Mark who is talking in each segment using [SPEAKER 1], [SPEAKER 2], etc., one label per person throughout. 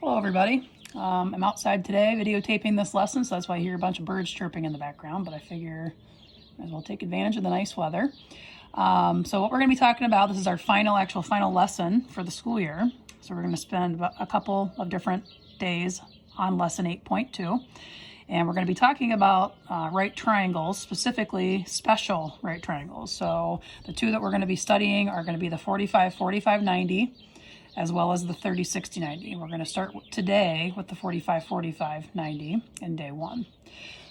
[SPEAKER 1] Hello everybody. I'm outside today videotaping this lesson, so that's why you hear a bunch of birds chirping in the background, but I figure might as well take advantage of the nice weather. So what we're going to be talking about, this is our final lesson for the school year. So we're going to spend a couple of different days on lesson 8.2. And we're going to be talking about right triangles, specifically special right triangles. So the two that we're going to be studying are going to be the 45, 45, 90, as well as the 30, 60, 90. We're going to start today with the 45, 45, 90 in day one.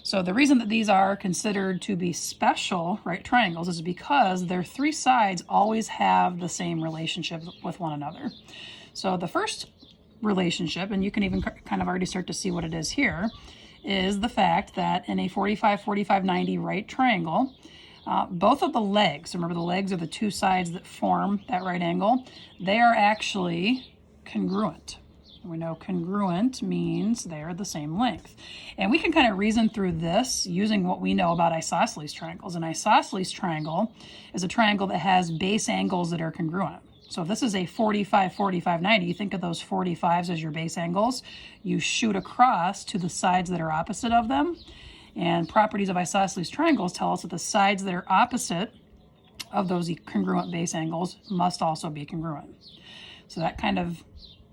[SPEAKER 1] So the reason that these are considered to be special right triangles is because their three sides always have the same relationship with one another. So the first relationship, and you can even kind of already start to see what it is here, is the fact that in a 45, 45, 90 right triangle, both of the legs, remember the legs are the two sides that form that right angle, they are actually congruent. We know congruent means they're the same length. And we can kind of reason through this using what we know about isosceles triangles. An isosceles triangle is a triangle that has base angles that are congruent. So if this is a 45, 45, 90, you think of those 45s as your base angles. You shoot across to the sides that are opposite of them. And properties of isosceles triangles tell us that the sides that are opposite of those congruent base angles must also be congruent. So that kind of,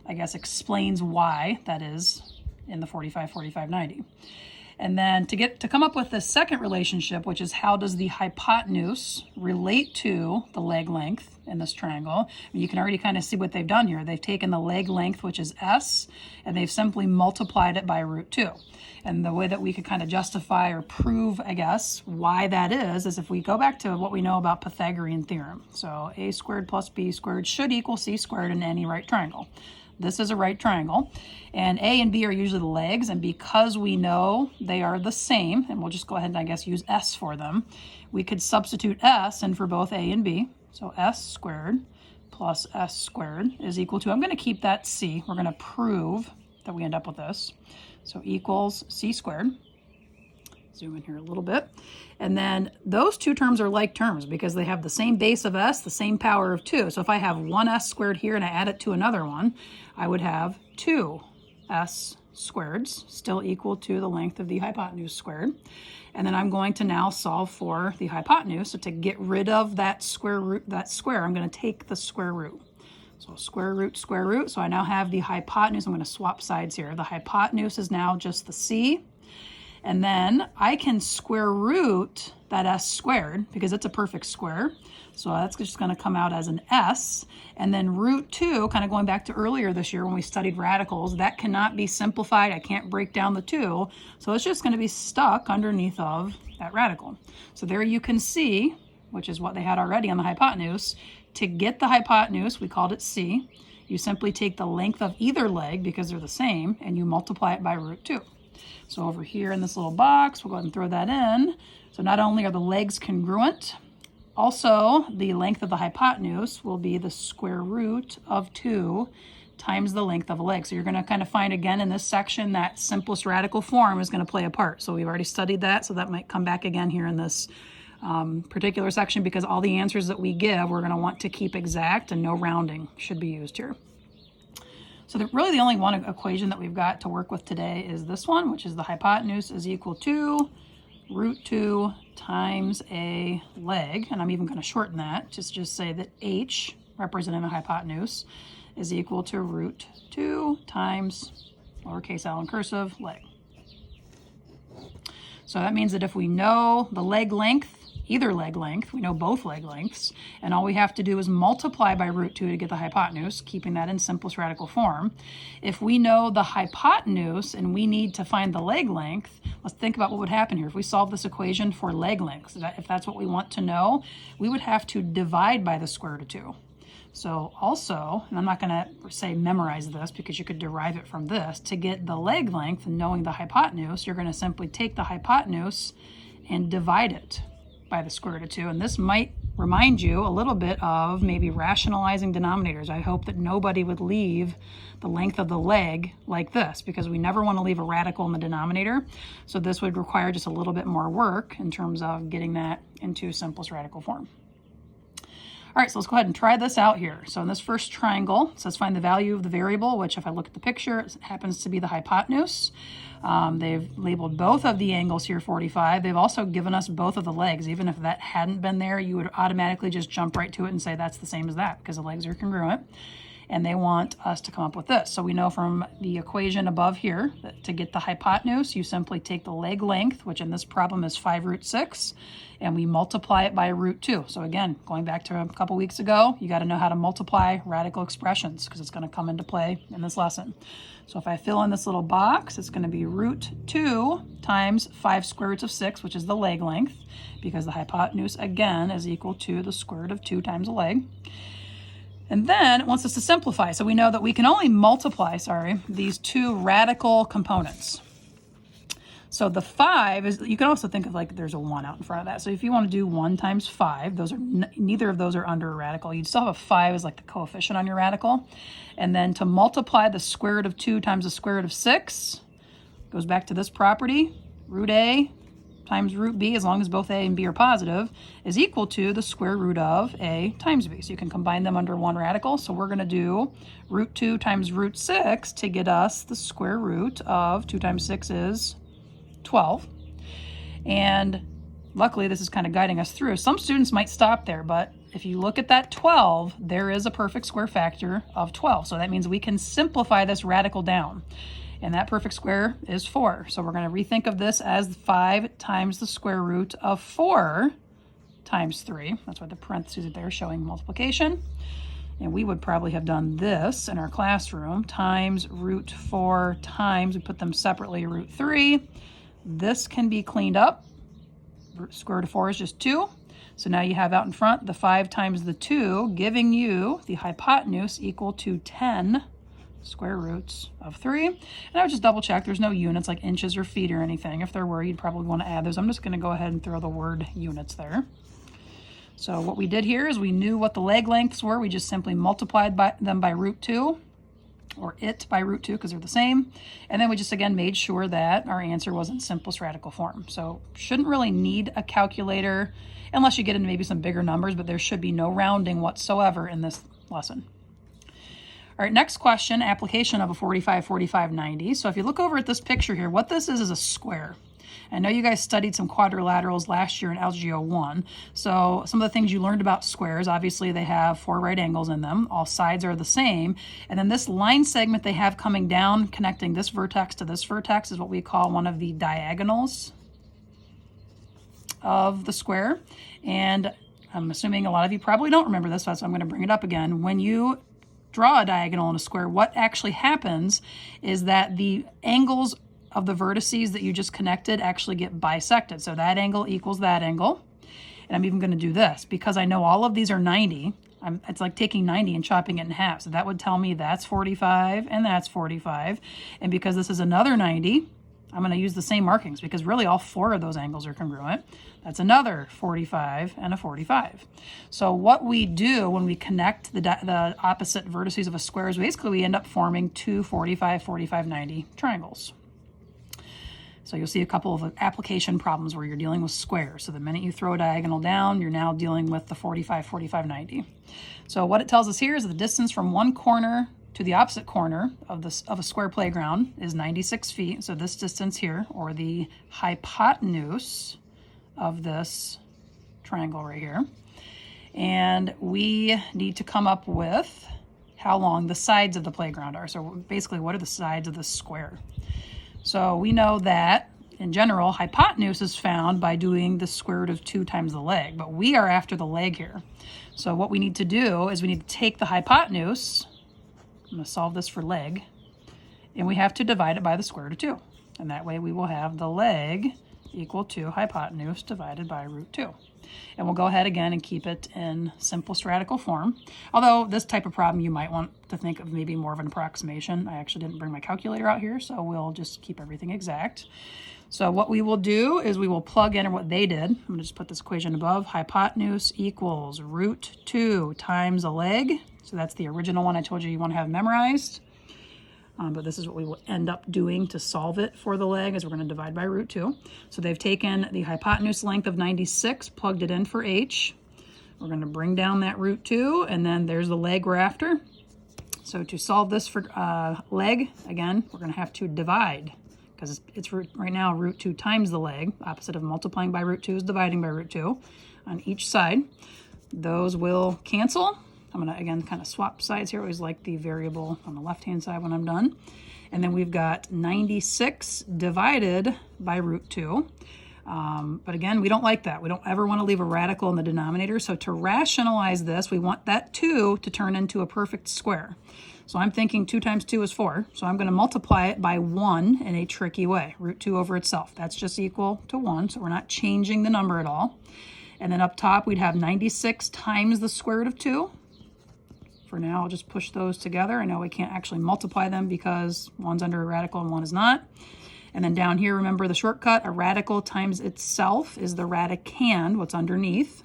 [SPEAKER 1] I guess, explains why that is in the 45, 45, 90. And then to come up with the second relationship, which is how does the hypotenuse relate to the leg length in this triangle? You can already kind of see what they've done here. They've taken the leg length, which is S, and they've simply multiplied it by root 2. And the way that we could kind of justify or prove, I guess, why that is if we go back to what we know about Pythagorean theorem. So a squared plus b squared should equal c squared in any right triangle. This is a right triangle, and A and B are usually the legs, and because we know they are the same, and we'll just go ahead and I guess use S for them, we could substitute S in for both A and B. So S squared plus S squared is equal to, I'm going to keep that C. We're going to prove that we end up with this. So equals C squared. Zoom in here a little bit. And then those two terms are like terms because they have the same base of S, the same power of 2. So if I have one S squared here and I add it to another one, I would have 2 S squareds, still equal to the length of the hypotenuse squared. And then I'm going to now solve for the hypotenuse. So to get rid of that square root, that square, I'm going to take the square root. So square root, square root. So I now have the hypotenuse. I'm going to swap sides here. The hypotenuse is now just the C. And then I can square root that S squared because it's a perfect square. So that's just going to come out as an S. And then root 2, kind of going back to earlier this year when we studied radicals, that cannot be simplified. I can't break down the 2. So it's just going to be stuck underneath of that radical. So there you can see, which is what they had already on the hypotenuse. To get the hypotenuse, we called it C. You simply take the length of either leg because they're the same, and you multiply it by root 2. So over here in this little box, we'll go ahead and throw that in. So not only are the legs congruent, also the length of the hypotenuse will be the square root of 2 times the length of a leg. So you're going to kind of find again in this section that simplest radical form is going to play a part. So we've already studied that, so that might come back again here in this particular section because all the answers that we give, we're going to want to keep exact and no rounding should be used here. So really the only one equation that we've got to work with today is this one, which is the hypotenuse is equal to root 2 times a leg. And I'm even going to shorten that, just say that H, representing the hypotenuse, is equal to root 2 times, lowercase l in cursive, leg. So that means that if we know the leg length, either leg length, we know both leg lengths, and all we have to do is multiply by root 2 to get the hypotenuse, keeping that in simplest radical form. If we know the hypotenuse and we need to find the leg length, let's think about what would happen here. If we solve this equation for leg length, if that's what we want to know, we would have to divide by the square root of 2. So also, and I'm not going to say memorize this because you could derive it from this, to get the leg length and knowing the hypotenuse, you're going to simply take the hypotenuse and divide it by the square root of 2. And this might remind you a little bit of maybe rationalizing denominators. I hope that nobody would leave the length of the leg like this because we never want to leave a radical in the denominator. So this would require just a little bit more work in terms of getting that into simplest radical form. All right, so let's go ahead and try this out here. So in this first triangle, it says find the value of the variable, which if I look at the picture, it happens to be the hypotenuse. They've labeled both of the angles here 45. They've also given us both of the legs. Even if that hadn't been there, you would automatically just jump right to it and say that's the same as that because the legs are congruent. And they want us to come up with this. So we know from the equation above here that to get the hypotenuse, you simply take the leg length, which in this problem is 5 root 6, and we multiply it by root 2. So again, going back to a couple weeks ago, you got to know how to multiply radical expressions because it's going to come into play in this lesson. So if I fill in this little box, it's going to be root 2 times 5 square roots of 6, which is the leg length, because the hypotenuse, again, is equal to the square root of 2 times the leg. And then it wants us to simplify. So we know that we can only multiply, these two radical components. So the 5 is, you can also think of like there's a 1 out in front of that. So if you want to do 1 times 5, those are neither of those are under a radical. You'd still have a 5 as like the coefficient on your radical. And then to multiply the square root of 2 times the square root of 6, goes back to this property, root A times root B, as long as both A and B are positive, is equal to the square root of A times B. So you can combine them under one radical. So we're going to do root 2 times root 6 to get us the square root of 2 times 6 is 12. And luckily this is kind of guiding us through. Some students might stop there, but if you look at that 12, there is a perfect square factor of 12. So that means we can simplify this radical down. And that perfect square is 4. So we're going to rethink of this as 5 times the square root of 4 times 3. That's why the parentheses are there showing multiplication. And we would probably have done this in our classroom, times root 4 times, we put them separately, root 3. This can be cleaned up. Square root of 4 is just 2. So now you have out in front the 5 times the 2, giving you the hypotenuse equal to 10 square roots of 3. And I would just double check there's no units like inches or feet or anything. If there were, you'd probably want to add those. I'm just going to go ahead and throw the word units there. So what we did here is we knew what the leg lengths were. We just simply multiplied them by root 2, or it by root 2 because they're the same. And then we just again made sure that our answer was in simplest radical form. So shouldn't really need a calculator unless you get into maybe some bigger numbers, but there should be no rounding whatsoever in this lesson. All right, next question, application of a 45, 45, 90. So if you look over at this picture here, what this is a square. I know you guys studied some quadrilaterals last year in Algebra 1. So some of the things you learned about squares, obviously they have 4 right angles in them. All sides are the same. And then this line segment they have coming down, connecting this vertex to this vertex, is what we call one of the diagonals of the square. And I'm assuming a lot of you probably don't remember this, so I'm going to bring it up again. When you draw a diagonal in a square, what actually happens is that the angles of the vertices that you just connected actually get bisected. So that angle equals that angle. And I'm even going to do this because I know all of these are 90. It's like taking 90 and chopping it in half. So that would tell me that's 45 and that's 45. And because this is another 90, I'm going to use the same markings because really all 4 of those angles are congruent. That's another 45 and a 45. So what we do when we connect the opposite vertices of a square is basically we end up forming 2 45, 45, 90 triangles. So you'll see a couple of application problems where you're dealing with squares. So the minute you throw a diagonal down, you're now dealing with the 45, 45, 90. So what it tells us here is the distance from one corner to the opposite corner of a square playground is 96 feet. So this distance here, or the hypotenuse of this triangle right here. And we need to come up with how long the sides of the playground are. So basically, what are the sides of the square? So we know that, in general, hypotenuse is found by doing the square root of 2 times the leg. But we are after the leg here. So what we need to do is we need to take the hypotenuse. I'm going to solve this for leg. And we have to divide it by the square root of 2. And that way we will have the leg equal to hypotenuse divided by root 2. And we'll go ahead again and keep it in simplest radical form. Although this type of problem you might want to think of maybe more of an approximation. I actually didn't bring my calculator out here, so we'll just keep everything exact. So what we will do is we will plug in what they did. I'm going to just put this equation above. Hypotenuse equals root 2 times a leg. So that's the original one I told you want to have memorized. But this is what we will end up doing to solve it for the leg, is we're going to divide by root 2. So they've taken the hypotenuse length of 96, plugged it in for h. We're going to bring down that root 2, and then there's the leg we're after. So to solve this for leg, again, we're going to have to divide, because it's right now root 2 times the leg. Opposite of multiplying by root 2 is dividing by root 2 on each side. Those will cancel. I'm going to, again, kind of swap sides here. I always like the variable on the left-hand side when I'm done. And then we've got 96 divided by root 2. But again, we don't like that. We don't ever want to leave a radical in the denominator. So to rationalize this, we want that 2 to turn into a perfect square. So I'm thinking 2 times 2 is 4. So I'm going to multiply it by 1 in a tricky way. Root 2 over itself. That's just equal to 1. So we're not changing the number at all. And then up top, we'd have 96 times the square root of 2. For now, I'll just push those together. I know we can't actually multiply them because one's under a radical and one is not. And then down here, remember the shortcut, a radical times itself is the radicand, what's underneath.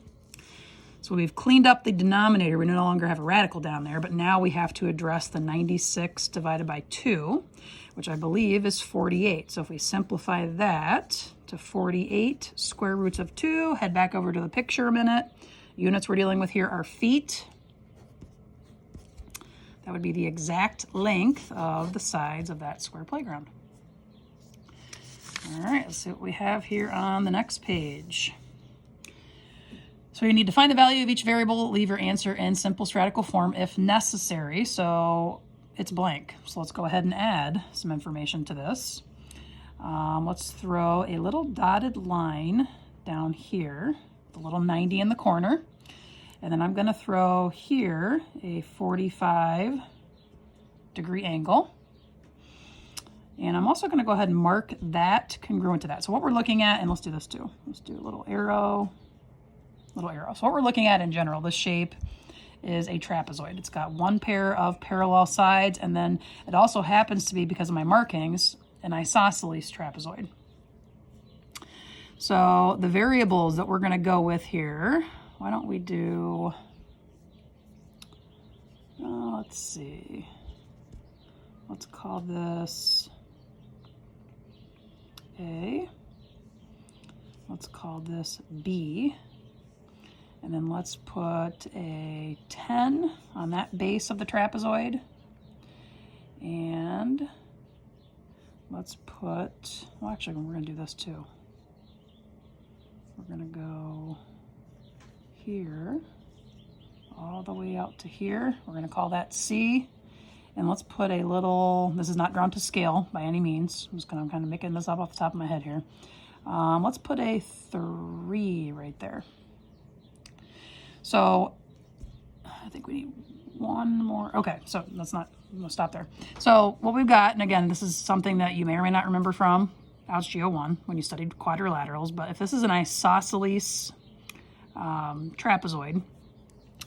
[SPEAKER 1] So we've cleaned up the denominator. We no longer have a radical down there, but now we have to address the 96 divided by 2, which I believe is 48. So if we simplify that to 48 square roots of 2, head back over to the picture a minute. Units we're dealing with here are feet. That would be the exact length of the sides of that square playground. All right, let's see what we have here on the next page. So you need to find the value of each variable, leave your answer in simplest radical form if necessary. So it's blank. So let's go ahead and add some information to this. Let's throw a little dotted line down here, the little 90 in the corner. And then I'm going to throw here a 45-degree angle. And I'm also going to go ahead and mark that congruent to that. So what we're looking at, and let's do this too. Let's do a little arrow, little arrow. So what we're looking at in general, this shape is a trapezoid. It's got one pair of parallel sides, and then it also happens to be, because of my markings, an isosceles trapezoid. So the variables that we're going to go with here, why don't we do, let's see, let's call this A, let's call this B, and then let's put a 10 on that base of the trapezoid, and let's put, well actually we're going to do this too. We're going to go here all the way out to here. We're going to call that C. And let's put a little, this is not drawn to scale by any means. I'm kind of making this up off the top of my head here. Let's put a 3 right there. So I think we need one more. Okay, so we'll stop there. So what we've got, and again, this is something that you may or may not remember from Algebra 1 when you studied quadrilaterals, but if this is an isosceles trapezoid,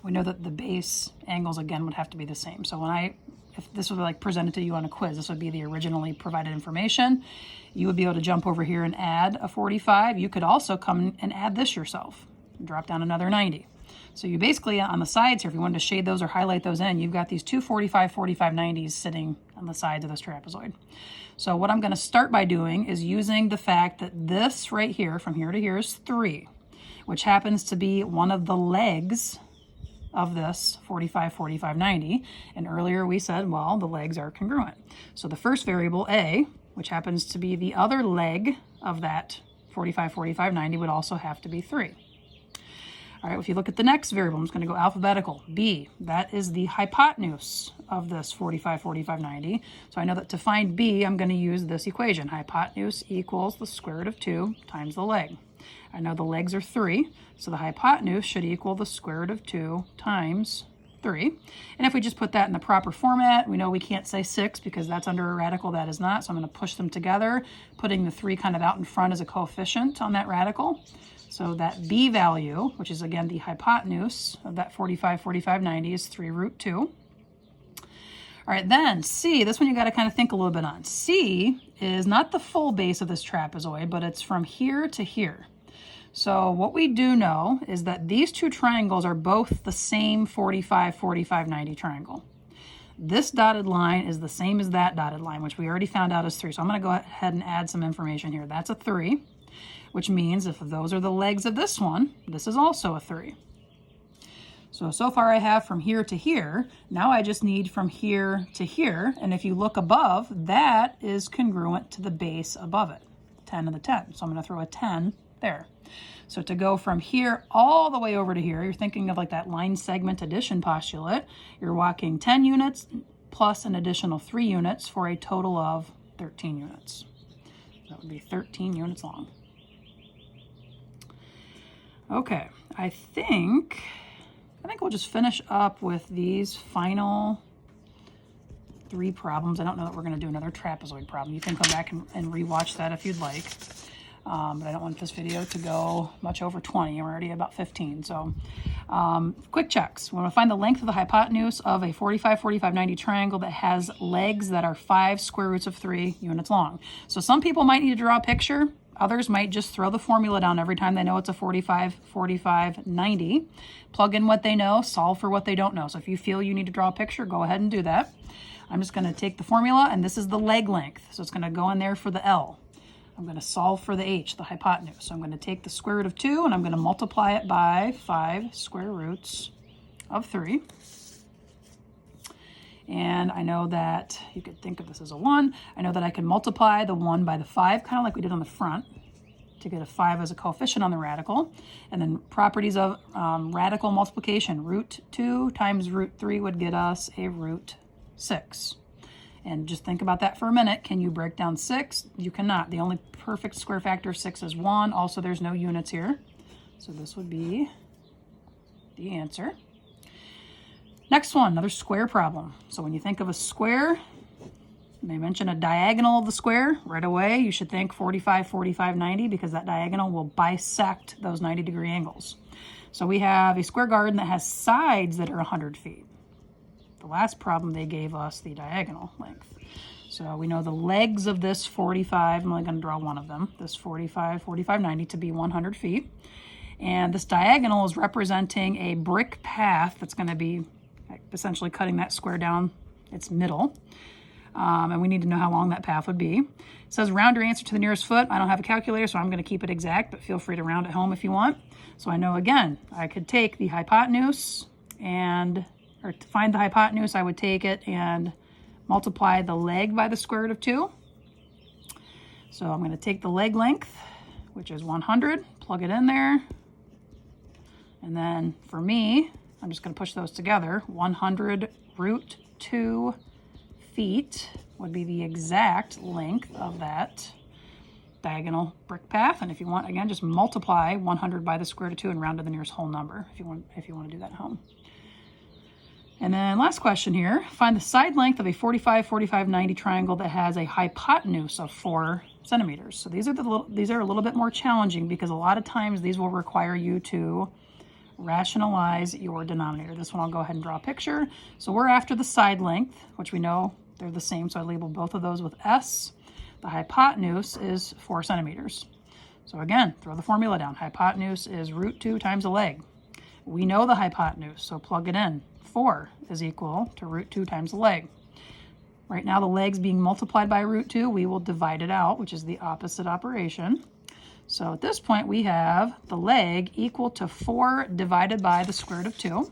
[SPEAKER 1] we know that the base angles again would have to be the same. So if this was like presented to you on a quiz, this would be the originally provided information. You would be able to jump over here and add a 45. You could also come and add this yourself, drop down another 90. So you basically, on the sides here, if you wanted to shade those or highlight those in, you've got these two 45, 90s sitting on the sides of this trapezoid. So what I'm going to start by doing is using the fact that this right here, from here to here, is 3, which happens to be one of the legs of this 45, 90. And earlier we said, well, the legs are congruent. So the first variable, A, which happens to be the other leg of that 45, 90, would also have to be 3. All right, if you look at the next variable, I'm just going to go alphabetical. B, that is the hypotenuse of this 45, 90. So I know that to find B, I'm going to use this equation. Hypotenuse equals the square root of 2 times the leg. I know the legs are 3, so the hypotenuse should equal the square root of 2 times 3. And if we just put that in the proper format, we know we can't say 6 because that's under a radical, that is not. So I'm going to push them together, putting the 3 kind of out in front as a coefficient on that radical. So that B value, which is again the hypotenuse of that 45, 90, is 3 root 2. All right, then C, this one you got to kind of think a little bit on. C is not the full base of this trapezoid, but it's from here to here. So what we do know is that these two triangles are both the same 45, 90 triangle. This dotted line is the same as that dotted line, which we already found out is 3. So I'm going to go ahead and add some information here. That's a 3, which means if those are the legs of this one, this is also a 3. So far I have from here to here. Now I just need from here to here. And if you look above, that is congruent to the base above it, 10 to the 10. So I'm going to throw a 10 there. So to go from here all the way over to here, you're thinking of like that line segment addition postulate. You're walking 10 units plus an additional 3 units for a total of 13 units. That would be 13 units long. Okay, I think we'll just finish up with these final 3 problems. I don't know that we're going to do another trapezoid problem. You can come back and rewatch that if you'd like. But I don't want this video to go much over 20. I'm already about 15. So quick checks. We want to find the length of the hypotenuse of a 45, 45, 90 triangle that has legs that are 5 square roots of 3 units long. So some people might need to draw a picture. Others might just throw the formula down every time they know it's a 45, 45, 90. Plug in what they know, solve for what they don't know. So if you feel you need to draw a picture, go ahead and do that. I'm just going to take the formula, and this is the leg length. So it's going to go in there for the L. I'm going to solve for the H, the hypotenuse. So I'm going to take the square root of 2, and I'm going to multiply it by 5 square roots of 3. And I know that you could think of this as a 1. I know that I can multiply the 1 by the 5, kind of like we did on the front, to get a 5 as a coefficient on the radical. And then properties of radical multiplication. Root 2 times root 3 would get us a root 6. And just think about that for a minute. Can you break down 6? You cannot. The only perfect square factor of 6 is 1. Also, there's no units here. So this would be the answer. Next one, another square problem. So when you think of a square, they mention a diagonal of the square. Right away, you should think 45, 45, 90, because that diagonal will bisect those 90-degree angles. So we have a square garden that has sides that are 100 feet. The last problem, they gave us the diagonal length. So we know the legs of this 45, I'm only going to draw one of them, this 45, 45, 90 to be 100 feet. And this diagonal is representing a brick path that's going to be essentially cutting that square down its middle. And we need to know how long that path would be. It says round your answer to the nearest foot. I don't have a calculator, so I'm going to keep it exact, but feel free to round at home if you want. So I know, again, I could take the hypotenuse or to find the hypotenuse, I would take it and multiply the leg by the square root of 2. So I'm going to take the leg length, which is 100, plug it in there. And then for me, I'm just going to push those together. 100 root 2 feet would be the exact length of that diagonal brick path. And if you want, again, just multiply 100 by the square root of 2 and round to the nearest whole number if you want to do that at home. And then last question here, find the side length of a 45, 45, 90 triangle that has a hypotenuse of 4 centimeters. So these are a little bit more challenging because a lot of times these will require you to rationalize your denominator. This one I'll go ahead and draw a picture. So we're after the side length, which we know they're the same, so I label both of those with S. The hypotenuse is 4 centimeters. So again, throw the formula down. Hypotenuse is root 2 times a leg. We know the hypotenuse, so plug it in. 4 is equal to root 2 times the leg. Right now the leg's being multiplied by root 2. We will divide it out, which is the opposite operation. So at this point we have the leg equal to 4 divided by the square root of 2.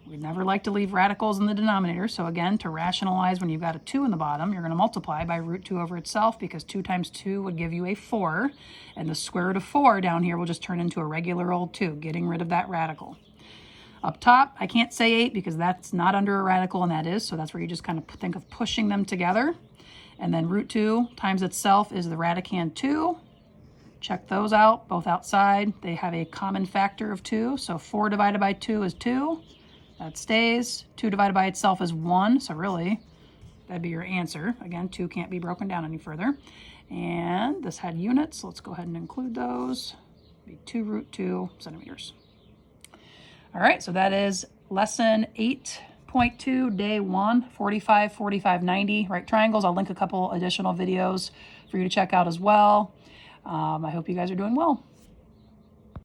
[SPEAKER 1] We'd never like to leave radicals in the denominator. So again, to rationalize when you've got a 2 in the bottom, you're going to multiply by root 2 over itself because 2 times 2 would give you a 4. And the square root of 4 down here will just turn into a regular old 2, getting rid of that radical. Up top, I can't say 8 because that's not under a radical and that is. So that's where you just kind of think of pushing them together. And then root 2 times itself is the radicand 2. Check those out, both outside. They have a common factor of 2. So 4 divided by 2 is 2. That stays. 2 divided by itself is 1. So really, that'd be your answer. Again, 2 can't be broken down any further. And this had units. Let's go ahead and include those. It'd be 2 root 2 centimeters. All right, so that is lesson 8.2, day 1, 45, 45, 90, right triangles. I'll link a couple additional videos for you to check out as well. I hope you guys are doing well.